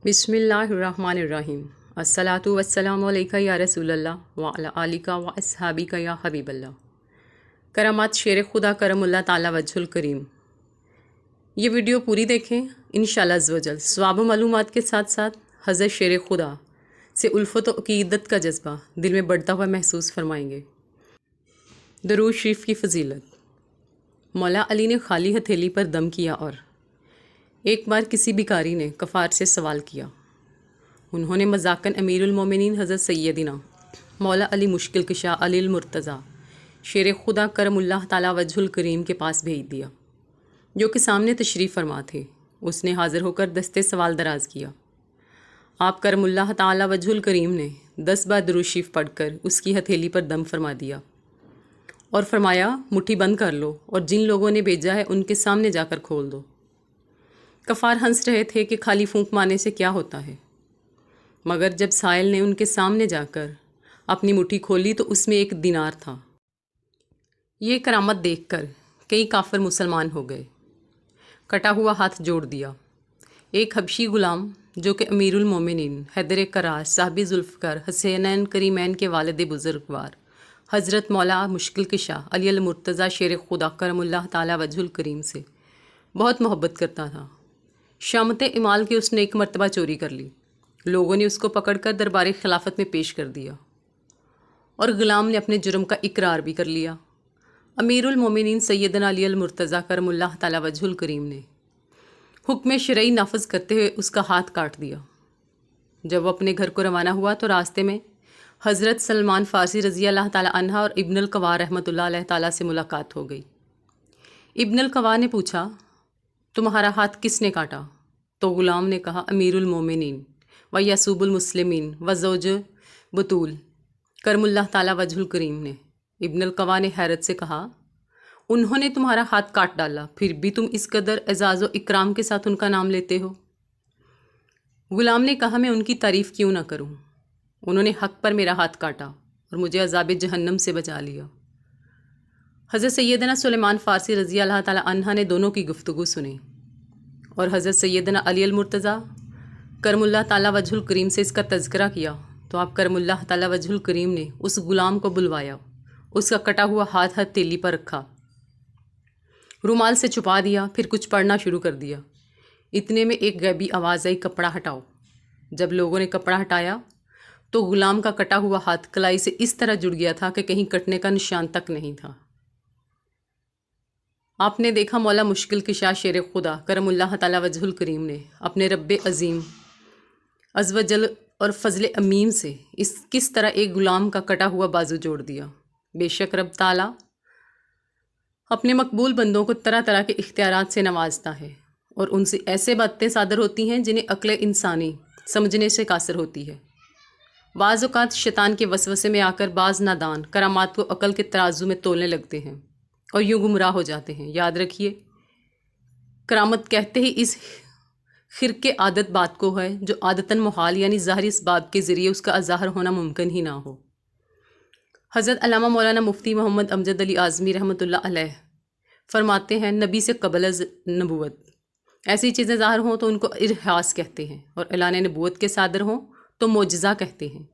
बिस्मिल्लाहिर्रहमानिर्रहीम। अस्सलातु वस्सलामु अलैका या रसूल अल्लाह व अला आलिका व अस्हाबिका या हबीब अल्लाह। करामात शेर खुदा करमुल्लाह ताला वजहुल करीम। ये वीडियो पूरी देखें, इंशाअल्लाह अज़्ज़-व-जल सवाब मालूमात के साथ साथ हज़रत शेर खुदा से उल्फत व अक़ीदत का जज्बा दिल में बढ़ता हुआ महसूस फरमाएंगे। दरूद शरीफ की फ़जीलत। मौला अली ने खाली हथेली पर दम किया और एक बार किसी भिखारी ने कफ़ार से सवाल किया। उन्होंने मज़ाकन अमीरुल मोमिनीन हज़रत सैयदिना मौला अली मुश्किल कुशा अलील मुर्तज़ा शेर खुदा करमुल्लाह ताला वजहुल करीम के पास भेज दिया, जो कि सामने तशरीफ़ फरमा थे। उसने हाज़िर होकर दस्ते सवाल दराज किया। आप करमुल्लाह ताला वजहुल करीम ने 10 बार दुरूद शरीफ पढ़कर उसकी हथेली पर दम फरमा दिया और फरमाया, मुट्ठी बंद कर लो और जिन लोगों ने भेजा है उनके सामने जाकर खोल दो। कफ़ार हंस रहे थे कि खाली फूंक मारने से क्या होता है, मगर जब साइल ने उनके सामने जाकर अपनी मुट्ठी खोली तो उसमें एक दिनार था। ये करामत देखकर कई काफिर मुसलमान हो गए। कटा हुआ हाथ जोड़ दिया। एक हबशी गुलाम जो कि अमीरुल मोमिनीन हैदर करार साहबी जुल्फ़िकार हसनैन करीमैन के वालिद बुज़ुर्गवार हज़रत मौला मुश्किल कुशा अली अल मुर्तज़ा शेर खुदा करमुल्लाह ताला वजहुल करीम से बहुत मोहब्बत करता था। शामत इमाल की उसने एक मरतबा चोरी कर ली। लोगों ने उसको पकड़कर दरबार खिलाफत में पेश कर दिया और ग़ुलाम ने अपने जुर्म का इकरार भी कर लिया। अमीरुल मोमिनीन सैयदना अली अल मुर्तज़ा करमुल्लाह ताला वजहुल करीम ने हुक्म शरई नाफज करते हुए उसका हाथ काट दिया। जब वो अपने घर को रवाना हुआ तो रास्ते में हज़रत सलमान फ़ारसी रज़ी अल्लाह ताला अन्हा और इब्नुल कवा रहमतुल्लाह अलैह ताला से मुलाकात हो गई। इब्नुल कवा ने पूछा, तुम्हारा हाथ किसने काटा? तो ग़ुलाम ने कहा, अमीरुल मोमिनीन व यासूबुल मुस्लिमीन व ज़ौज बतूल करमुल्लाह ताला वजहुल करीम ने। इब्नुल कवा ने हैरत से कहा, उन्होंने तुम्हारा हाथ काट डाला, फिर भी तुम इस कदर एज़ाज़ व इकराम के साथ उनका नाम लेते हो। ग़ुलाम ने कहा, मैं उनकी तारीफ़ क्यों ना करूं? उन्होंने हक़ पर मेरा हाथ काटा और मुझे अज़ाब जहन्नम से बचा लिया। हज़रत सैयदना सुलेमान फ़ारसी रज़ी अल्लाह ताला अन्हा ने दोनों की गुफ्तगू सुनी और हज़रत सैयदना अली अल मुर्तज़ा करमुल्लाह ताला वजहुल करीम से इसका तज़किरा किया तो आप करमुल्लाह ताला वजहुल करीम ने उस ग़ुलाम को बुलवाया, उसका कटा हुआ हाथ हथेली पर रखा, रुमाल से छुपा दिया, फिर कुछ पढ़ना शुरू कर दिया। इतने में एक गैबी आवाज़ आई, कपड़ा हटाओ। जब लोगों ने कपड़ा हटाया तो ग़ुलाम का कटा हुआ हाथ कलाई से इस तरह जुड़ गया था कि कहीं कटने का निशान तक नहीं था। आपने देखा मौला मुश्किल कुशा शेर खुदा करमुल्लाह ताला वजहुल करीम ने अपने रब्बे अज़ीम अज़्वजल और फ़ज़ल अमीम से किस तरह एक ग़ुलाम का कटा हुआ बाजू जोड़ दिया। बेशक रब ताला अपने मकबूल बंदों को तरह तरह के इख्तियारात से नवाजता है और उनसे ऐसे बातें सादर होती हैं जिन्हें अक्ल इंसानी समझने से कासिर होती है। बाज़ औक़ात शैतान के वसवसे में आकर बाज़ नादान करामात को अक्ल के तराजू में तोलने लगते हैं और यूँ गुमराह हो जाते हैं। याद रखिए, करामत कहते ही इस खिरके आदत बात को है जो आदतन मुहाल यानी ज़ाहिरी इसबाब के ज़रिए उसका अज़ाहर होना मुमकिन ही ना हो। हज़रत अल्लामा मौलाना मुफ्ती मोहम्मद अमजद अली आज़मी रहमतुल्लाह अलैह फरमाते हैं, नबी से कबल अज़ नबूवत ऐसी चीज़ें ज़ाहिर हों तो उनको इरहास कहते हैं और ऐलान नबूवत के सादर हों तो मोजज़ा कहते हैं।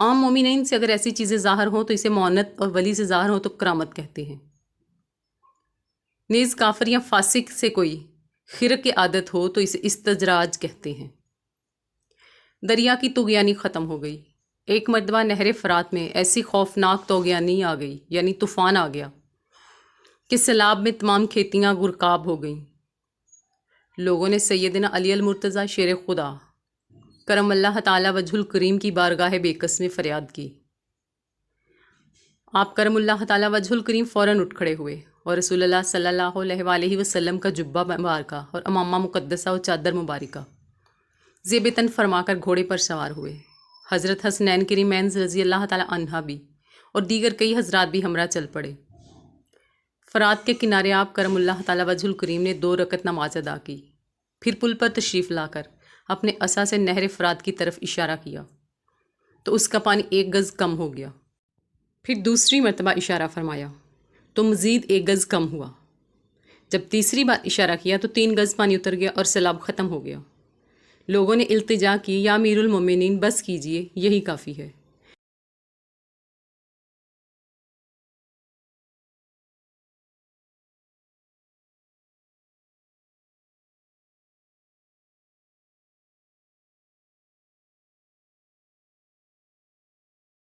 आम मोमिनीन से अगर ऐसी चीज़ें ज़ाहिर हों तो इसे मौनत और वली से ज़ाहिर हों तो करामत कहते हैं। नीज़ काफिर या फासिक से कोई खिरक की आदत हो तो इसे इस्तजराज कहते हैं। दरिया की तुग़यानी ख़त्म हो गई। एक मरतबा नहर फ़रात में ऐसी खौफनाक तुग़यानी आ गई यानी तूफ़ान आ गया कि सैलाब में तमाम खेतियाँ गुरकाब हो गईं। लोगों ने सैयदना अली अल मुर्तज़ा शेर खुदा करमुल्लाह ताला वजहुल करीम की बारगाह बेकस में फ़रियाद की। आप करमुल्लाह ताला वजहुल करीम फ़ौरन उठ खड़े हुए और रसूलुल्लाह सल्लल्लाहु अलैहि वसल्लम का जुब्बा मुबारका और अमामा मुक़द्दसा और चादर मुबारका ज़ेब तन फरमाकर घोड़े पर सवार हुए। हज़रत हसनैन करीमैन रज़ी अल्लाह ताला अन्हा भी और दीगर कई हज़रात भी हमरा चल पड़े। फ़रात के किनारे आप करमुल्लाह ताला वजहुल करीम ने 2 रकत नमाज अदा की, फिर पुल पर तशरीफ़ लाकर अपने असा से नहर फ़रात की तरफ इशारा किया तो उसका पानी 1 गज़ कम हो गया। फिर दूसरी मरतबा इशारा फरमाया तो मज़ीद 1 गज़ कम हुआ। जब तीसरी बार इशारा किया तो 3 गज़ पानी उतर गया और सैलाब ख़त्म हो गया। لوگوں نے التجا کی یا امیر المومنین بس کیجئے، یہی کافی ہے۔